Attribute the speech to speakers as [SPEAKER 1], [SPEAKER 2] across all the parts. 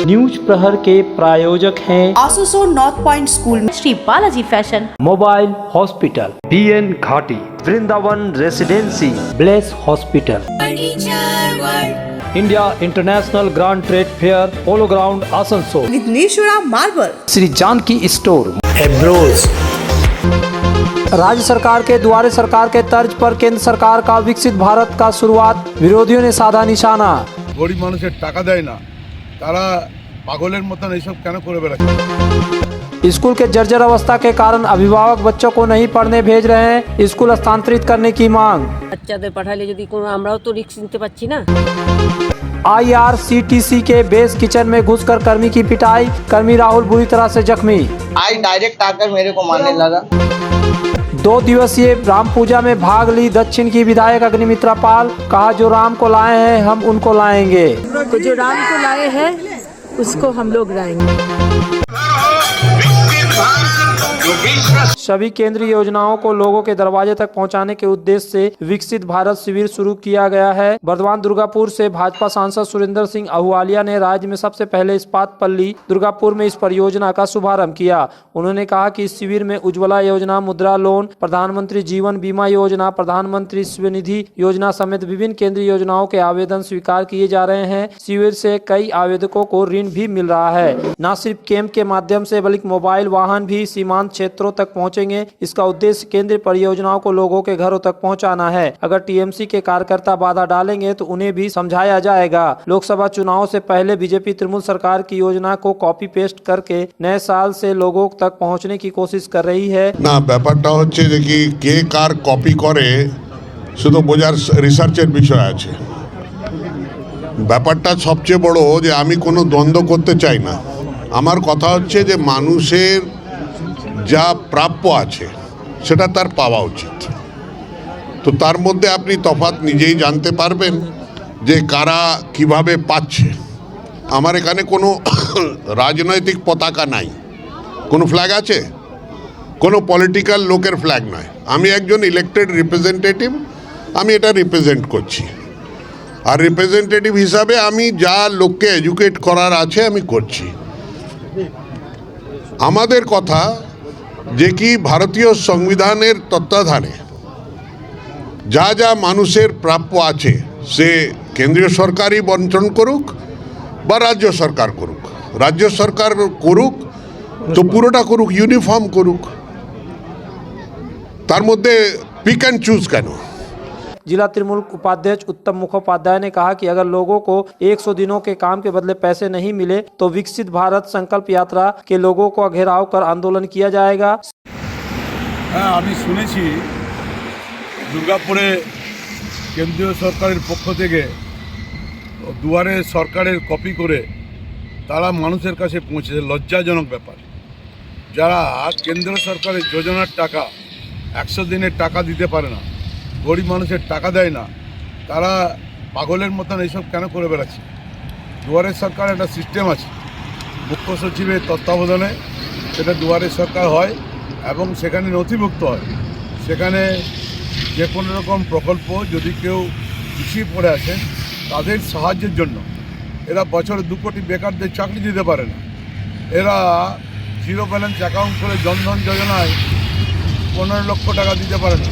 [SPEAKER 1] News प्रहर के प्रायोजक हैं
[SPEAKER 2] आसोसो नॉर्थ पॉइंट स्कूल में
[SPEAKER 3] Shri Balaji fashion,
[SPEAKER 1] mobile hospital, BN Ghati, Vrindavan residency, bless hospital, India international grand trade fair, polo ground Asansol,
[SPEAKER 2] Vighneshwara marble,
[SPEAKER 1] Shri Janaki store, एब्रोज। राज्य सरकार के दुआरे सरकार के तर्ज पर केंद्र सरकार का विकसित भारत का शुरुआत, विरोधियों ने साधा निशाना।
[SPEAKER 4] गरीब মানুষের টাকা দেয় না, তারা পাগলের মতন এইসব কেন করে বেড়াচ্ছে?
[SPEAKER 1] स्कूल के जर्जर अवस्था के कारण अभिभावक बच्चों को नहीं पढ़ने भेज रहे हैं, स्कूल स्थानांतरित करने की मांग।
[SPEAKER 5] বাচ্চাদের পাঠালে যদি কোনো আমরাও তো রিস্ক নিতে পারছি না।
[SPEAKER 1] IRCTC के बेस किचन में घुसकर कर्मी की पिटाई, कर्मी राहुल बुरी तरह से जख्मी।
[SPEAKER 6] आई डायरेक्ट आकर मेरे को मारने लगा।
[SPEAKER 1] 2 दिवसीय राम पूजा में भाग ली दक्षिण की विधायक अग्निमित्रा पाल, कहा जो राम को लाए हैं हम उनको लाएंगे।
[SPEAKER 5] तो जो राम को लाए हैं उसको हम लोग लाएंगे।
[SPEAKER 1] सभी केंद्रीय योजनाओं को लोगों के दरवाजे तक पहुंचाने के उद्देश्य से विकसित भारत शिविर शुरू किया गया है। बर्दवान दुर्गापुर से भाजपा सांसद सुरेंद्र सिंह अहुआलिया ने राज्य में सबसे पहले इस्पात पल्ली दुर्गापुर में इस परियोजना का शुभारंभ किया। उन्होंने कहा कि इस शिविर में उज्ज्वला योजना, मुद्रा लोन, प्रधानमंत्री जीवन बीमा योजना, प्रधानमंत्री स्वनिधि योजना समेत विभिन्न केंद्रीय योजनाओं के आवेदन स्वीकार किए जा रहे हैं। शिविर से कई आवेदकों को ऋण भी मिल रहा है। न सिर्फ कैंप के माध्यम से बल्कि मोबाइल वाहन भी सीमांत क्षेत्रों तक पहुंचेंगे। इसका उद्देश्य केंद्रीय परियोजनाओं को लोगों के घरों तक पहुंचाना है। अगर TMC के कार्यकर्ता बाधा डालेंगे तो उन्हें भी समझाया जाएगा। लोकसभा चुनाव से पहले बीजेपी तृणमूल सरकार की योजना को कॉपी पेस्ट करके नए साल से लोगों तक पहुंचने की कोशिश कर रही है।
[SPEAKER 4] না ব্যাপারটা হচ্ছে যে কি কে কার কপি করে শুধু বোঝার রিসার্চের বিষয় আছে। ব্যাপারটা সবচেয়ে বড় যে আমি কোনো দ্বন্দ্ব করতে চাই না। আমার কথা হচ্ছে যে মানুষের যা প্রাপ্য আছে সেটা তার পাওয়া উচিত। তো তার মধ্যে আপনি তফাৎ নিজেই জানতে পারবেন যে কারা কিভাবে পাচ্ছে। আমার এখানে কোনো রাজনৈতিক পতাকা নাই, কোনো ফ্ল্যাগ আছে, কোনো পলিটিক্যাল লোকের ফ্ল্যাগ নয়। আমি একজন ইলেক্টেড রিপ্রেজেন্টেটিভ, আমি এটা রিপ্রেজেন্ট করছি। আর রিপ্রেজেন্টেটিভ হিসাবে আমি যা লোককে এডুকেট করার আছে আমি করছি। আমাদের কথা যে কি ভারতীয় সংবিধানের তত্ত্বাবধানে যা যা মানুষের প্রাপ্য আছে সে কেন্দ্রীয় সরকারই বন্টন করুক বা রাজ্য সরকার করুক। রাজ্য সরকার করুক তো পুরোটা করুক, ইউনিফর্ম করুক, তার মধ্যে পিক অ্যান্ড চুজ কেন?
[SPEAKER 1] जिला तृणमूल उपाध्यक्ष उत्तम मुखोपाध्याय ने कहा कि अगर लोगों को 100 दिनों के काम के बदले पैसे नहीं मिले तो विकसित भारत संकल्प यात्रा के लोगों को घेराव कर आंदोलन किया जाएगा।
[SPEAKER 4] হ্যাঁ, আমি শুনেছি দুর্গাপুরে কেন্দ্রীয় সরকারের পক্ষ থেকে দুয়ারে সরকারের কপি করে তারা মানুষের কাছে পৌঁছেছে। লজ্জাজনক ব্যাপার। যারা কেন্দ্র সরকারের যোজনার টাকা 100 দিনের টাকা দিতে পারে না, গরিব মানুষের টাকা দেয় না, তারা পাগলের মতন এইসব কেন করে বেড়াচ্ছে? দুয়ারের সরকার একটা সিস্টেম আছে, মুখ্য সচিবের তত্ত্বাবধানে সেটা দুয়ারের সরকার হয় এবং সেখানে নথিভুক্ত হয়। সেখানে যে কোনো রকম প্রকল্প যদি কেউ পিছিয়ে পড়ে আছে তাদের সাহায্যের জন্য এরা বছরে 2 কোটি বেকারদের চাকরি দিতে পারে না। এরা জিরো ব্যালেন্স অ্যাকাউন্ট করে জনধন যোজনায় 15 লক্ষ টাকা দিতে পারে না।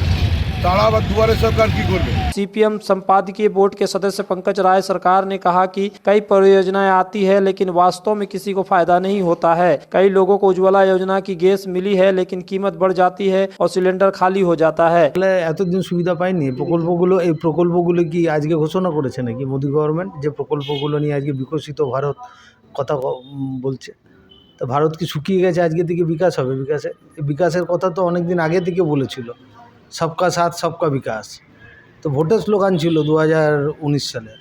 [SPEAKER 4] तारा आबाद दुआरे सरकार की कर
[SPEAKER 1] CPM संपादकीय बोर्ड के सदस्य पंकज राय सरकार ने कहा कि कई परियोजनाएं आती है लेकिन वास्तव में किसी को फायदा नहीं होता है। कई लोगों को उज्ज्वला योजना की गैस मिली है लेकिन कीमत बढ़ जाती है और सिलेंडर खाली हो जाता है।
[SPEAKER 7] এতদিন সুবিধা পাইনি প্রকল্পগুলো, এই প্রকল্পগুলো কি আজকে ঘোষণা করেছে নাকি মোদি গভর্নমেন্ট? যে প্রকল্পগুলো নিয়ে আজকে বিকশিত ভারত কথা বলছে, তো ভারত কি শুকিয়ে গেছে? আজকে থেকে বিকাশ হবে? বিকাশের কথা তো অনেক দিন আগে থেকে বলেছিল, সবকা সাথ সবকা বিকাশ, তো ভোটের স্লোগান ছিল 2019 সালে।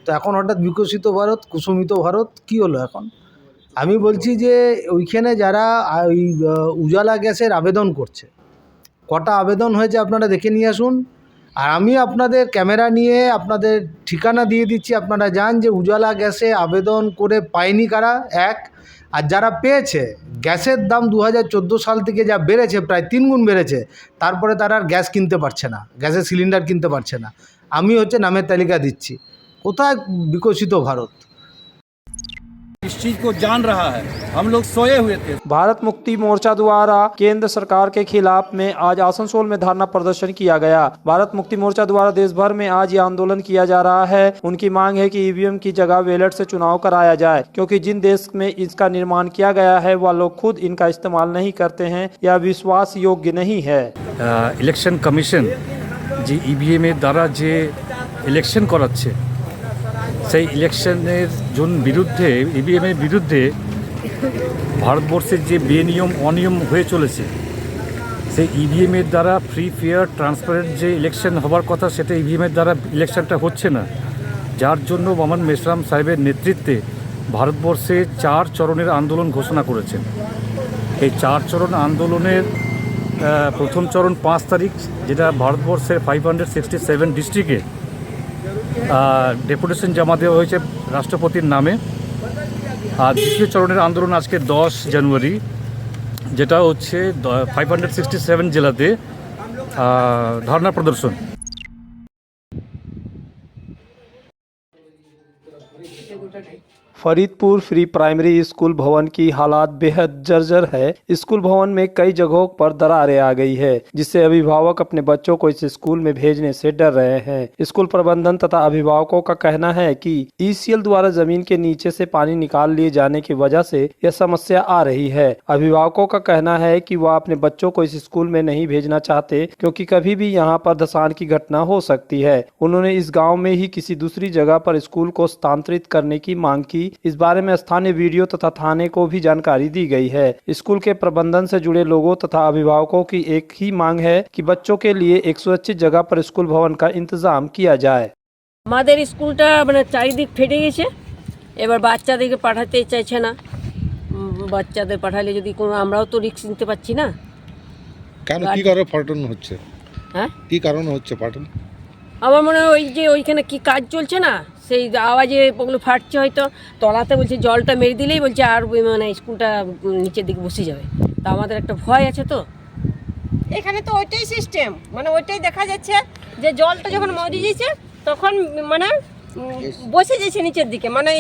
[SPEAKER 7] তো এখন হঠাৎ বিকশিত ভারত, কুসুমিত ভারত কি হলো এখন? আমি বলছি যে ওইখানে যারা ওই উজালা গ্যাসের আবেদন করছে, কটা আবেদন হয়েছে আপনারা দেখে নিয়ে আসুন। আর আমি আপনাদের ক্যামেরা নিয়ে আপনাদের ঠিকানা দিয়ে দিচ্ছি, আপনারা জান যে উজালা গ্যাসে আবেদন করে পায়নি কারা, এক। আর যারা পেয়েছে, গ্যাসের দাম 2014 সাল থেকে যা বেড়েছে, প্রায় 3 গুণ বেড়েছে, তারপরে তারা আর গ্যাস কিনতে পারছে না, গ্যাসের সিলিন্ডার কিনতে পারছে না। আমি নামের তালিকা দিচ্ছি। কোথায় বিকশিত ভারত?
[SPEAKER 3] चीज़ को जान रहा है। हम लोग सोए हुए थे।
[SPEAKER 1] भारत मुक्ति मोर्चा द्वारा केंद्र सरकार के खिलाफ में आज आसनसोल में धरना प्रदर्शन किया गया। भारत मुक्ति मोर्चा द्वारा देश भर में आज ये आंदोलन किया जा रहा है। उनकी मांग है कि ईवीएम की जगह बैलेट से चुनाव कराया जाए, क्योंकि जिन देश में इसका निर्माण किया गया है वह लोग खुद इनका इस्तेमाल नहीं करते हैं या विश्वास योग्य नहीं है।
[SPEAKER 8] ইলেকশন কমিশন যে ইভিএমের দ্বারা যে ইলেকশন করাচ্ছে সেই ইলেকশনের বিরুদ্ধে ইভিএমের বিরুদ্ধে ভারতবর্ষের যে বেনিয়ম অনিয়ম হয়ে চলেছে সেই ইভিএমের দ্বারা ফ্রি ফেয়ার ট্রান্সপারেন্ট যে ইলেকশন হওয়ার কথা সেটা ইভিএমের দ্বারা ইলেকশনটা হচ্ছে না, যার জন্য মোহাম্মদ মেশরাম সাহেবের নেতৃত্বে ভারতবর্ষে 4 চরণের আন্দোলন ঘোষণা করেছেন। এই 4 চরণ আন্দোলনের প্রথম চরণ 5 তারিখ, যেটা ভারতবর্ষের 567 ডিস্ট্রিক্টে ডেপুটেশন জমা দেওয়া হয়েছে রাষ্ট্রপতির নামে। আর দ্বিতীয় চরণের আন্দোলন আজকে 10 জানুয়ারি, যেটা হচ্ছে 567 জেলাতে ধর্ণা প্রদর্শন।
[SPEAKER 1] फरीदपुर फ्री प्राइमरी स्कूल भवन की हालात बेहद जर्जर है। स्कूल भवन में कई जगहों पर दरारें आ गई है, जिससे अभिभावक अपने बच्चों को इस स्कूल में भेजने से डर रहे हैं। स्कूल प्रबंधन तथा अभिभावकों का कहना है कि ईसीएल द्वारा जमीन के नीचे से पानी निकाल लिए जाने की वजह से यह समस्या आ रही है। अभिभावकों का कहना है कि वह अपने बच्चों को इस स्कूल में नहीं भेजना चाहते, क्योंकि कभी भी यहाँ पर धसान की घटना हो सकती है। उन्होंने इस गाँव में ही किसी दूसरी जगह पर स्कूल को स्थानांतरित करने की मांग की। इस बारे में स्थानीय वीडियो तथा थाने को भी जानकारी दी गई है। स्कूल के प्रबंधन से जुड़े लोगों तथा अभिभावकों की एक ही मांग है कि बच्चों के लिए एक सुरक्षित जगह पर स्कूल भवन का इंतजाम किया जाए।
[SPEAKER 5] हमारे स्कूलটা মানে চারিদিক ফেটে গেছে, এবার বাচ্চাদেরকে পাঠাতে চাইছে না। বাচ্চাদের পাঠালে যদি কোনো আমরাও তো রিস্ক নিতে পারছি না।
[SPEAKER 9] কেন কি কারণে পাঠানো হচ্ছে?
[SPEAKER 5] হ্যাঁ,
[SPEAKER 9] কি কারণে হচ্ছে পাঠানো?
[SPEAKER 5] আমার মনে হয় ওই যে ওইখানে কি কাজ চলছে না, সেই আওয়াজে ওগুলো ফাটছে, হয়তো তলাতে বলছে জলটা মেরে দিলেই বলছে আর মানে স্কুলটা নিচের দিকে বসে যাবে। তা আমাদের একটা ভয় আছে। তো এখানে তো ওইটাই সিস্টেম, মানে ওইটাই দেখা যাচ্ছে যে জলটা যখন মরে যাচ্ছে তখন মানে বসে যাচ্ছে নিচের দিকে, মানে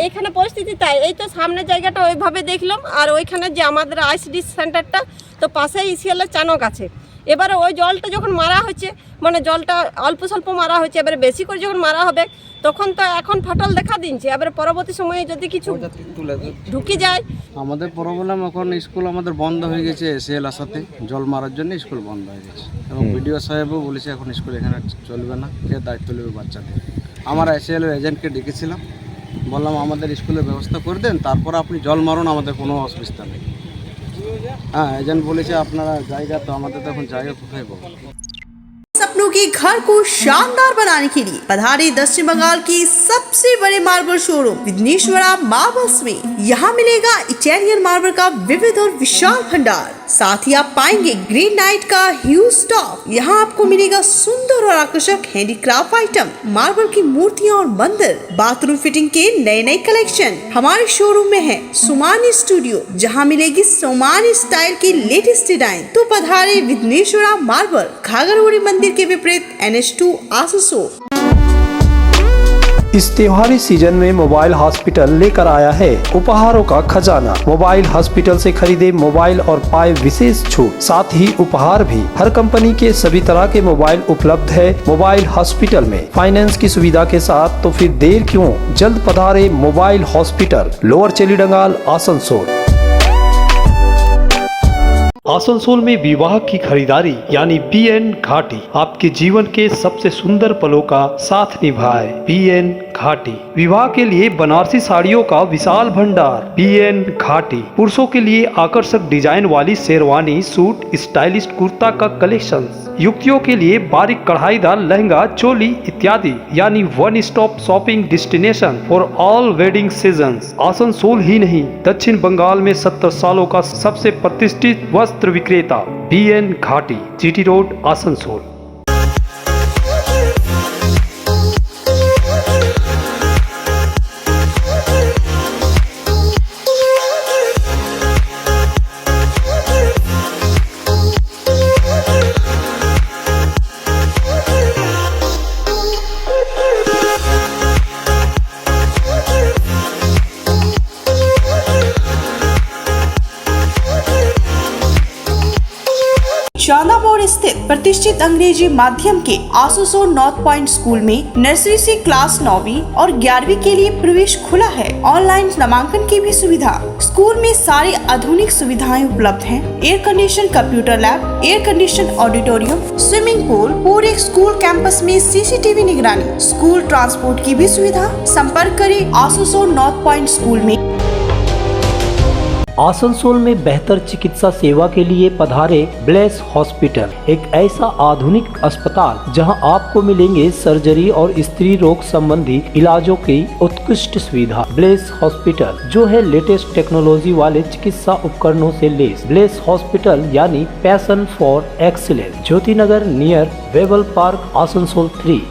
[SPEAKER 5] এইখানে পরিস্থিতি তাই। এই তো সামনের জায়গাটা ওইভাবে দেখলাম, আর ওইখানে যে আমাদের আইসিডি সেন্টারটা তো পাশে ইসিএলের চানক আছে। এবারে ওই জলটা যখন মারা হচ্ছে, মানে জলটা অল্প স্বল্প মারা হচ্ছে, এবারে বেশি করে যখন মারা হবে তখন তো এখন ফাটল দেখা দিচ্ছে। এবারে পরবর্তী সময়ে যদি কিছু ঢুকে যায়।
[SPEAKER 10] আমাদের প্রবলেম এখন স্কুল আমাদের বন্ধ হয়ে গেছে, এসএল আসাতে জল মারার জন্য স্কুল বন্ধ হয়ে গেছে, এবং বিডিও সাহেবও বলেছে এখন স্কুল এখানে চলবে না, কে দায়িত্ব নেবে বাচ্চাদের। আমরা এসএল এজেন্টকে ডেকেছিলাম, বললাম আমাদের স্কুলের ব্যবস্থা করে দেন, তারপর আপনি জল মারুন, আমাদের কোনো অসুবিধা নেই। हाँ, एजेंट बोले अपनारा जाएगा, तो हमारे तो जाएगा कोথায় পাবো।
[SPEAKER 2] सपनों के घर को शानदार बनाने के लिए पधारे दक्षिण बंगाल की सबसे बड़े मार्बल शोरूम विघ्नेश्वरा मार्बल्स में। यहाँ मिलेगा इटालियन मार्बल का विविध और विशाल भंडार, साथ ही आप पाएंगे ग्रेनाइट का ह्यूज स्टॉक। यहाँ आपको मिलेगा सुंदर और आकर्षक हैंडीक्राफ्ट आइटम, मार्बल की मूर्तियाँ और मंदिर, बाथरूम फिटिंग के नए नए कलेक्शन। हमारे शोरूम में है सोमानी स्टूडियो, जहाँ मिलेगी सोमानी स्टाइल की लेटेस्ट डिजाइन। तो पधारे विघ्नेश्वरा मार्बल, घाघरगुड़ी मंदिर के विपरीत NH2 आसनसोल।
[SPEAKER 1] इस त्योहारी सीजन में मोबाइल हॉस्पिटल लेकर आया है उपहारों का खजाना। मोबाइल हॉस्पिटल से खरीदे मोबाइल और पाए विशेष छूट, साथ ही उपहार भी। हर कंपनी के सभी तरह के मोबाइल उपलब्ध है मोबाइल हॉस्पिटल में, फाइनेंस की सुविधा के साथ। तो फिर देर क्यों, जल्द पधारे mobile hospital, lower Chelidangal, Asansol. Asansol में विवाह की खरीदारी यानी BN घाटी आपके जीवन के सबसे सुंदर पलों का साथ निभाए। BN घाटी विवाह के लिए बनारसी साड़ियों का विशाल भंडार। BN घाटी पुरुषों के लिए आकर्षक डिजाइन वाली शेरवानी, सूट, स्टाइलिश कुर्ता का कलेक्शन, युवतियों के लिए बारीक कढ़ाईदार लहंगा, चोली इत्यादि, यानी one stop shopping destination for all wedding seasons. Asansol ही नहीं, दक्षिण बंगाल में 70 सालों का सबसे प्रतिष्ठित वस्त्र विक्रेता BN घाटी, GT रोड, आसनसोल।
[SPEAKER 2] प्रतिष्ठित अंग्रेजी माध्यम के आसुसो नॉर्थ पॉइंट स्कूल में नर्सरी से क्लास 9वीं और 11वीं के लिए प्रवेश खुला है। ऑनलाइन नामांकन की भी सुविधा। स्कूल में सारी आधुनिक सुविधाएं उपलब्ध हैं। Air condition computer lab, air condition auditorium, swimming pool, पूरे स्कूल कैंपस में सीसीटीवी निगरानी, स्कूल ट्रांसपोर्ट की भी सुविधा। संपर्क करें आसुसो नॉर्थ पॉइंट स्कूल में।
[SPEAKER 1] आसनसोल में बेहतर चिकित्सा सेवा के लिए पधारे ब्लेस हॉस्पिटल, एक ऐसा आधुनिक अस्पताल जहां आपको मिलेंगे सर्जरी और स्त्री रोग संबंधी इलाजों की उत्कृष्ट सुविधा। ब्लेस हॉस्पिटल जो है लेटेस्ट टेक्नोलॉजी वाले चिकित्सा उपकरणों से लैस। ब्लेस हॉस्पिटल यानी passion for excellence, Jyoti Nagar near वेबल park, Asansol 3।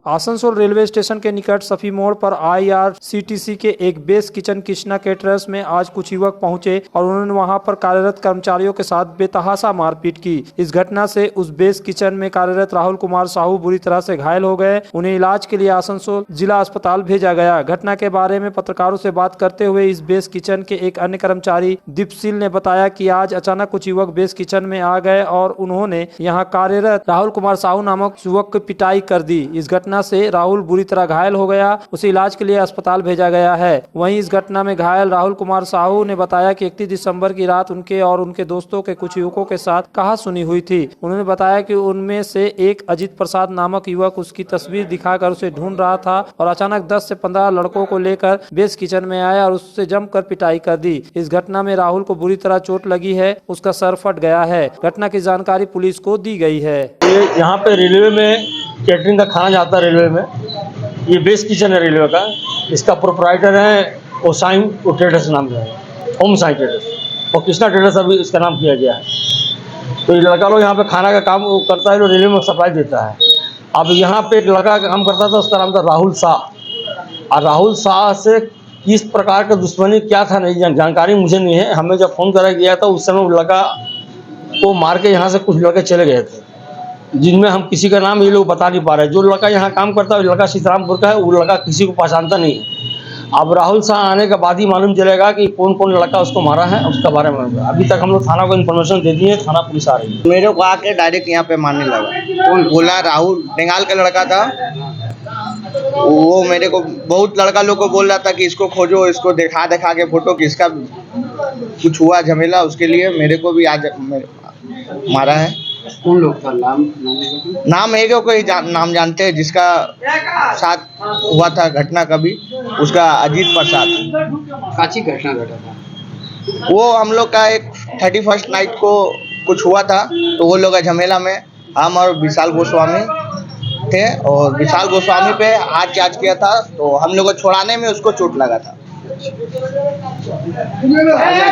[SPEAKER 1] Asansol railway station के निकट सफी मोड़ पर IRCTC के एक बेस किचन कृष्णा केटरर्स में आज कुछ युवक पहुंचे और उन्होंने वहां पर कार्यरत कर्मचारियों के साथ बेतहाशा मारपीट की। इस घटना से उस बेस किचन में कार्यरत राहुल कुमार साहू बुरी तरह से घायल हो गए। उन्हें इलाज के लिए आसनसोल जिला अस्पताल भेजा गया। घटना के बारे में पत्रकारों से बात करते हुए इस बेस किचन के एक अन्य कर्मचारी दीपशील ने बताया कि आज अचानक कुछ युवक बेस किचन में आ गए और उन्होंने यहाँ कार्यरत राहुल कुमार साहू नामक युवक की पिटाई कर दी। इस घटना से राहुल बुरी तरह घायल हो गया, उसे इलाज के लिए अस्पताल भेजा गया है। वहीं इस घटना में घायल राहुल कुमार साहू ने बताया कि 31 दिसंबर की रात उनके और उनके दोस्तों के कुछ युवकों के साथ कहासुनी हुई थी। उन्होंने बताया कि उनमें से एक अजित प्रसाद नामक युवक उसकी तस्वीर दिखाकर उसे ढूंढ रहा था और अचानक 10 से 15 लड़कों को लेकर बेस किचन में आया और उससे जमकर पिटाई कर दी। इस घटना में राहुल को बुरी तरह चोट लगी है, उसका सर फट गया है। घटना की जानकारी पुलिस को दी गई है।
[SPEAKER 11] यहाँ पे रेलवे में कैटरिंग का खाना जाता है। रेलवे में ये बेस किचन है रेलवे का। इसका प्रोपराइटर है ओसाइन ट्रेडर्स नाम का है, ओम साई ट्रेडर्स, और कृष्णा ट्रेडर्स अभी इसका नाम किया गया है। तो ये लड़का लोग यहाँ पे खाना का काम करता है, जो रेलवे में सप्लाई देता है। अब यहाँ पे एक लड़का का काम करता था, उसका नाम था राहुल शाह। और राहुल शाह से किस प्रकार का दुश्मनी क्या था नहीं जानकारी मुझे नहीं है। हमें जब फोन करा गया था उस समय वो लड़का को मार के यहाँ से कुछ लड़के चले गए थे, जिनमें हम किसी का नाम ये लोग बता नहीं पा रहे। जो लड़का यहाँ काम करता है वो लड़का सीतारामपुर का है, वो लड़का किसी को पहचानता नहीं है। अब राहुल शाह आने के बाद ही मालूम चलेगा कि कौन कौन लड़का उसको मारा है, उसका बारे में। अभी तक हम लोग थाना को इन्फॉर्मेशन दे दिए, थाना पुलिस आ रही है।
[SPEAKER 6] मेरे को आके डायरेक्ट यहाँ पे मारने लगा। कौन बोला? राहुल बंगाल का लड़का था वो। मेरे को बहुत लड़का लोग को बोल रहा था कि इसको खोजो, इसको दिखा के फोटो, किसका कुछ हुआ झमेला, उसके लिए मेरे को भी आज मारा है।
[SPEAKER 10] कौन लोग था?
[SPEAKER 6] नाम एक कोई नाम जानते हैं, जिसका साथ हुआ था घटना कभी, उसका अजीत प्रसाद।
[SPEAKER 10] काची घटना घटा था
[SPEAKER 6] वो हम लोग का एक 31st नाइट को कुछ हुआ था, तो वो लोग झमेला में हम और विशाल गोस्वामी थे, और विशाल गोस्वामी पे हाथ चार्ज किया था, तो हम लोग को छोड़ाने में उसको चोट लगा था।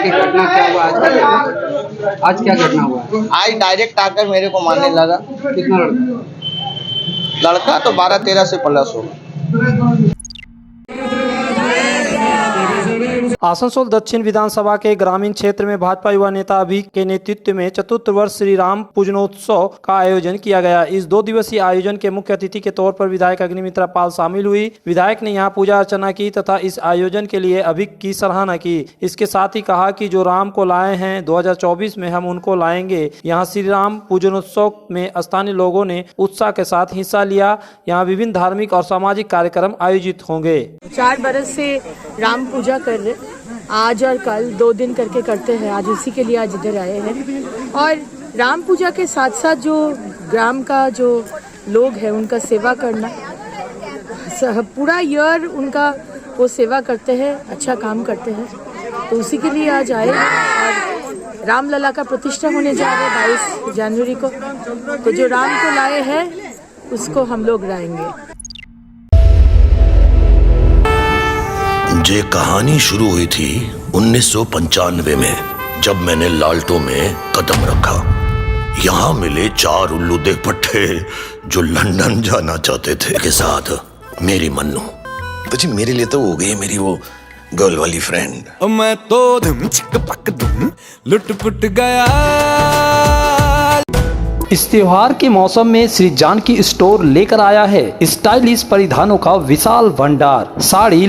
[SPEAKER 10] घटना क्या हुआ? आज क्या घटना हुआ?
[SPEAKER 6] आज डायरेक्ट आकर मेरे को मारने लगा।
[SPEAKER 10] कितना
[SPEAKER 6] लड़का तो 12-13 से प्लस होगा।
[SPEAKER 1] आसनसोल दक्षिण विधानसभा के ग्रामीण क्षेत्र में भाजपा युवा नेता अभी के नेतृत्व में चतुर्थ वर्ष श्री राम पूजनोत्सव का आयोजन किया गया। इस 2 दिवसीय आयोजन के मुख्य अतिथि के तौर पर विधायक अग्निमित्रा पाल शामिल हुई। विधायक ने यहां पूजा अर्चना की तथा इस आयोजन के लिए अभिक की सराहना की। इसके साथ ही कहा कि जो राम को लाए हैं 2024 में हम उनको लाएंगे। यहाँ श्री राम पूजनोत्सव में स्थानीय लोगों ने उत्साह के साथ हिस्सा लिया। यहाँ विभिन्न धार्मिक और सामाजिक कार्यक्रम आयोजित होंगे।
[SPEAKER 12] 4 बरस से राम पूजा कर रहे, आज और कल 2 दिन करके करते हैं। आज उसी के लिए आज इधर आए हैं। और राम पूजा के साथ साथ जो ग्राम का जो लोग हैं उनका सेवा करना, पूरा ईयर उनका वो सेवा करते हैं, अच्छा काम करते हैं, तो उसी के लिए आज आए। और रामलला का प्रतिष्ठा होने जा रहा है 22 जनवरी को, तो जो राम को लाए हैं उसको हम लोग लाएंगे।
[SPEAKER 13] ये कहानी शुरू हुई थी 1995 में, जब मैंने लाल्टो में कदम रखा। यहाँ मिले 4 उल्लू देख पट्टे जो लंदन जाना चाहते थे के साथ मेरी मन्नू। तो जी मेरे लिए तो हो गई मेरी वो गर्ल वाली फ्रेंड।
[SPEAKER 14] मैं तो धुम चिक पक धुम लुट पुट गया।
[SPEAKER 1] इस त्योहार के मौसम में श्री जानकी स्टोर लेकर आया है स्टाइलिश परिधानों का विशाल भंडार। साड़ी,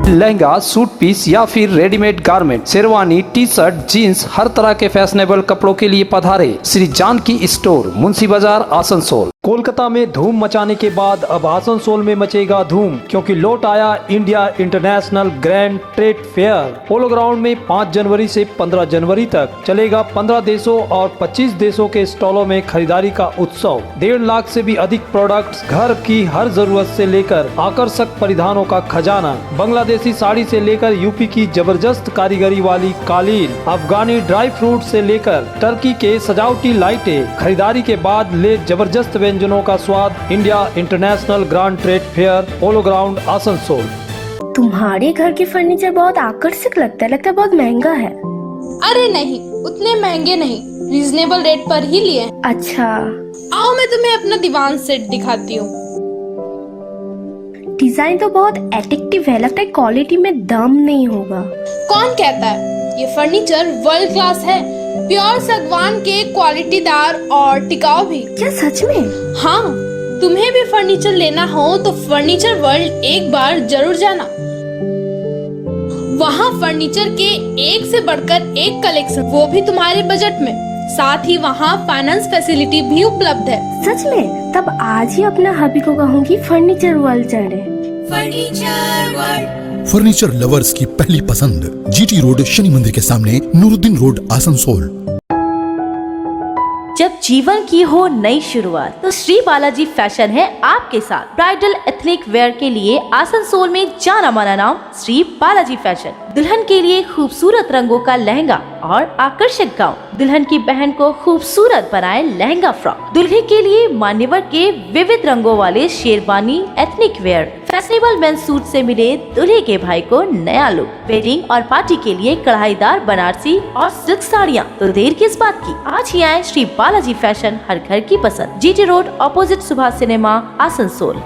[SPEAKER 1] लहंगा, सूट पीस या फिर readymade garment, sherwani, T shirt, jeans, हर तरह के फैशनेबल कपड़ों के लिए पधारे श्री जानकी स्टोर, मुंशी बाजार, आसनसोल। कोलकाता में धूम मचाने के बाद अब आसनसोल में मचेगा धूम, क्योंकि लौट आया India international grand trade fair. Polo ground में 5 जनवरी से 15 जनवरी तक चलेगा 15 देशों और 25 देशों के स्टॉलों में खरीदारी का उत्सव। 1.5 लाख से भी अधिक प्रोडक्ट्स, घर की हर जरूरत से लेकर आकर्षक परिधानों का खजाना, बांग्लादेशी साड़ी से लेकर यूपी की जबरदस्त कारीगरी वाली कालीन, अफगानी ड्राई फ्रूट से लेकर टर्की के सजावटी लाइटें। खरीदारी के बाद ले जबरदस्त व्यंजनों का स्वाद। India international grand trade fair, polo ground, Asansol.
[SPEAKER 15] तुम्हारे घर के फर्नीचर बहुत आकर्षक लगता है बहुत महंगा है।
[SPEAKER 16] अरे नहीं, उतने महंगे नहीं, रीजनेबल रेट पर ही लिए।
[SPEAKER 15] अच्छा,
[SPEAKER 16] आओ मैं तुम्हें अपना दीवान सेट दिखाती हूँ।
[SPEAKER 15] डिजाइन तो बहुत एट्रैक्टिव है, लगता है क्वालिटी में दम नहीं होगा।
[SPEAKER 16] कौन कहता है? ये फर्नीचर वर्ल्ड क्लास है, प्योर सागवान के, क्वालिटीदार और टिकाऊ भी।
[SPEAKER 15] क्या सच में?
[SPEAKER 16] हाँ, तुम्हें भी फर्नीचर लेना हो तो फर्नीचर वर्ल्ड एक बार जरूर जाना। वहाँ फर्नीचर के एक से बढ़कर एक कलेक्शन, वो भी तुम्हारे बजट में। साथ ही वहाँ फाइनेंस फैसिलिटी भी उपलब्ध है।
[SPEAKER 15] सच में? तब आज ही अपना हबी को कहूँगी फर्नीचर वर्ल्ड चढ़े।
[SPEAKER 16] फर्नीचर वर्ल्ड,
[SPEAKER 17] फर्नीचर लवर्स की पहली पसंद, जीटी रोड, शनि मंदिर के सामने, नूरुद्दीन रोड, आसनसोल।
[SPEAKER 18] जब जीवन की हो नई शुरुआत तो श्री बालाजी फैशन है आपके साथ। ब्राइडल एथनिक वेयर के लिए आसनसोल में जाना माना नाम श्री बालाजी फैशन। दुल्हन के लिए खूबसूरत रंगों का लहंगा और आकर्षक गाउन, दुल्हन की बहन को खूबसूरत बनाए लहंगा फ्रॉक, दुल्हे के लिए मान्यवर के विविध रंगों वाले sherwani, ethnic wear, fashionable men's suit से मिले दूल्हे के भाई को नया लुक, वेडिंग और पार्टी के लिए कढ़ाईदार बनारसी और सिल्क साड़ियाँ। तो देर किस बात की, आज ही आए श्री बालाजी फैशन, हर घर की पसंद। GT road, opposite Subhash cinema, Asansol.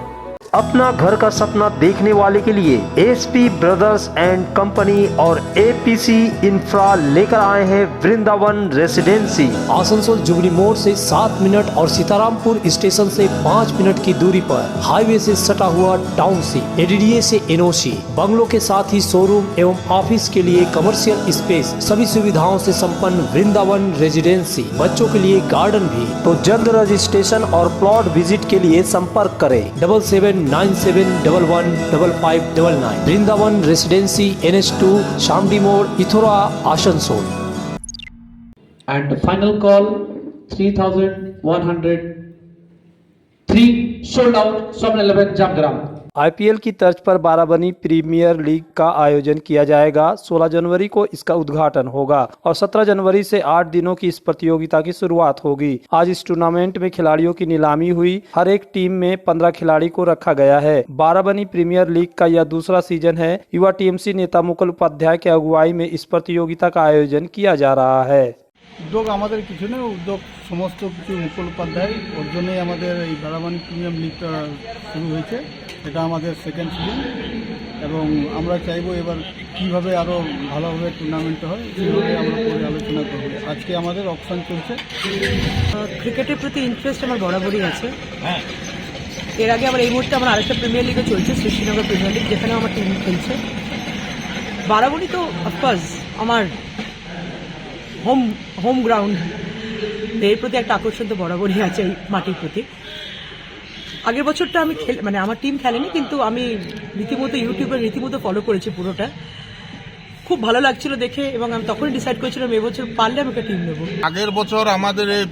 [SPEAKER 1] अपना घर का सपना देखने वाले के लिए एसपी ब्रदर्स एंड कंपनी और एपीसी इंफ्रा लेकर आए हैं वृंदावन रेसिडेंसी। आसनसोल जुबली मोड़ से 7 मिनट और सीतारामपुर स्टेशन से 5 मिनट की दूरी पर, हाईवे से सटा हुआ टाउनशिप, एडीडीए से एनओसी, बंगलों के साथ ही शोरूम एवं ऑफिस के लिए कमर्शियल स्पेस, सभी सुविधाओं से संपन्न वृंदावन रेसिडेंसी। बच्चों के लिए गार्डन भी। तो जल्द रजिस्ट्रेशन और प्लॉट विजिट के लिए संपर्क करें 7797115599। वृंदावन रेसिडेंसी, NH2, शामडी मोड़, इथोरा, Asansol.
[SPEAKER 19] And the final call 3103 sold out 711 Jamgram।
[SPEAKER 1] IPL की तर्ज पर बाराबनी प्रीमियर लीग का आयोजन किया जाएगा। 16 जनवरी को इसका उद्घाटन होगा और 17 जनवरी से 8 दिनों की इस प्रतियोगिता की शुरुआत होगी। आज इस टूर्नामेंट में खिलाड़ियों की नीलामी हुई। हर एक टीम में 15 खिलाड़ी को रखा गया है। बाराबनी प्रीमियर लीग का यह दूसरा सीजन है। युवा टीएमसी नेता मुकुल उपाध्याय के अगुवाई में इस प्रतियोगिता का आयोजन किया जा रहा है।
[SPEAKER 3] উদ্যোগ আমাদের কিছু নেই, উদ্যোগ সমস্ত কিছু মুকুল উপাধ্যায়, ওর জন্যই আমাদের এই বারাবানি প্রিমিয়াম লিগটা শুরু হয়েছে। এটা আমাদের সেকেন্ড সিজন এবং আমরা চাইবো এবার কীভাবে আরও ভালোভাবে টুর্নামেন্টটা হয় সেভাবে আমরা পরে আলোচনা করব। আজকে আমাদের অপশন চলছে।
[SPEAKER 12] ক্রিকেটের প্রতি ইন্টারেস্ট আমার বরাবরই আছে। এর আগে আমার এই মুহূর্তে আমার আরেকটা প্রিমিয়ার লিগও চলছে, শ্রীনগর প্রিমিয়ার লিগ, যেখানে আমার টিম খেলছে। বারাবরী তো অফকোর্স আমার হোম গ্রাউন্ড, এর প্রতি একটা আকর্ষণ তো বরাবরই আছে এই মাটির প্রতি। আগের বছরটা আমি মানে আমার টিম খেলেনি, কিন্তু আমি রীতিমতো ইউটিউবে রীতিমতো ফলো করেছি পুরোটা। খুব ভালো লাগছিল দেখে এবং আমি তখনই ডিসাইড করেছিলাম এবছর পারলে আমি একটা টিম নেবো।
[SPEAKER 9] আগের বছর আমাদের এই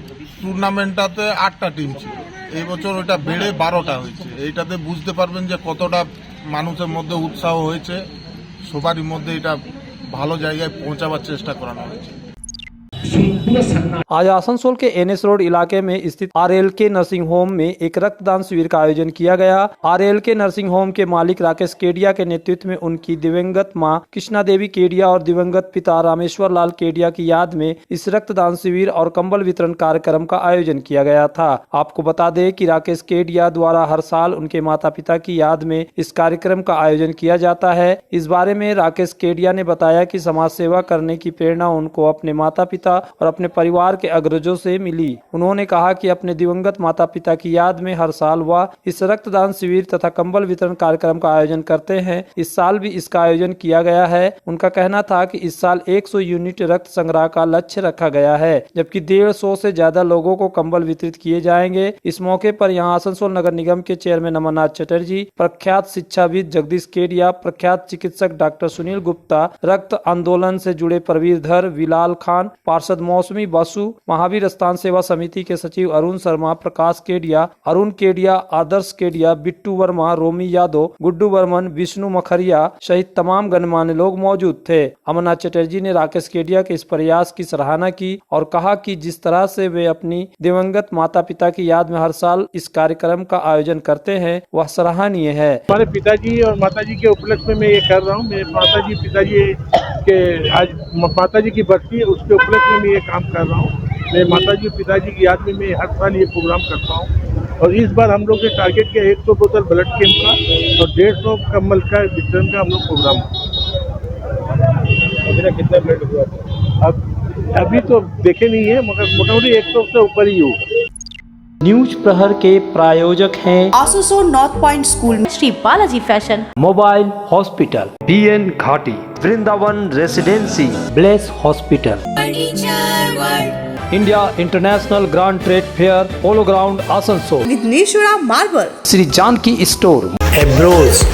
[SPEAKER 9] টুর্নামেন্টটাতে 8টা টিম ছিল, এই বছর ওটা বেড়ে 12টা হয়েছে। এইটাতে বুঝতে পারবেন যে কতটা মানুষের মধ্যে উৎসাহ হয়েছে, সবারই মধ্যে এটা ভালো জায়গায় পৌঁছাবার চেষ্টা করানো হয়েছে।
[SPEAKER 1] आज आसनसोल के NS रोड इलाके में स्थित RLK नर्सिंग होम में एक रक्तदान शिविर का आयोजन किया गया। RLK नर्सिंग होम के मालिक राकेश केडिया के नेतृत्व में उनकी दिवंगत मां कृष्णा देवी केडिया और दिवंगत पिता रामेश्वर लाल केडिया की याद में इस रक्तदान शिविर और कंबल वितरण कार्यक्रम का आयोजन किया गया था। आपको बता दें कि राकेश केडिया द्वारा हर साल उनके माता पिता की याद में इस कार्यक्रम का आयोजन किया जाता है। इस बारे में राकेश केडिया ने बताया कि समाज सेवा करने की प्रेरणा उनको अपने माता पिता और अपने परिवार के अग्रजों से मिली। उन्होंने कहा कि अपने दिवंगत माता पिता की याद में हर साल वह इस रक्तदान शिविर तथा कंबल वितरण कार्यक्रम का आयोजन करते हैं। इस साल भी इसका आयोजन किया गया है। उनका कहना था कि इस साल 100 यूनिट रक्त संग्रह का लक्ष्य रखा गया है, जबकि 150 से ज्यादा लोगों को कंबल वितरित किए जाएंगे। इस मौके पर यहां आसनसोल नगर निगम के चेयरमैन अमरनाथ चटर्जी, प्रख्यात शिक्षाविद जगदीश केडिया, प्रख्यात चिकित्सक डॉक्टर सुनील गुप्ता, रक्त आंदोलन से जुड़े परवीर धर, विलाल खान, पार्षद मौसमी बसु, महावीर स्थान सेवा समिति के सचिव अरुण शर्मा, प्रकाश केडिया, अरुण केडिया, आदर्श केडिया, बिट्टू वर्मा, रोमी यादव, गुड्डू बर्मन, विष्णु मखरिया सहित तमाम गणमान्य लोग मौजूद थे। अमरनाथ चटर्जी ने राकेश केडिया के इस प्रयास की सराहना की और कहा कि जिस तरह से वे अपनी दिवंगत माता पिता की याद में हर साल इस कार्यक्रम का आयोजन करते हैं वह सराहनीय है।
[SPEAKER 20] हमारे पिताजी और माताजी के उपलक्ष्य में मैं ये कर रहा हूँ। मेरे माताजी पिताजी के आज माताजी की बरसी है, उसके उपलक्ष्य में मैं ये काम कर रहा हूँ। मेरे माताजी और पिताजी की याद में मैं हर साल ये प्रोग्राम करता हूँ और इस बार हम लोग ने टारगेट किया 100 बोतल ब्लड कैंप का और 150 कंबल का वितरण का हम लोग प्रोग्राम। कितना ब्लड हुआ अभी तो देखे नहीं है, मगर मोटामोटी 100 से ऊपर ही होगा।
[SPEAKER 1] न्यूज प्रहर के प्रायोजक हैं
[SPEAKER 2] आसनसोल नॉर्थ पॉइंट स्कूल में
[SPEAKER 18] Shri Balaji fashion,
[SPEAKER 1] mobile hospital, BN Ghati, Vrindavan residency, bless hospital, India international grand trade fair, polo ground Asansol,
[SPEAKER 2] Vighneshwara marble,
[SPEAKER 1] Shri Janaki store,
[SPEAKER 7] एब्रोज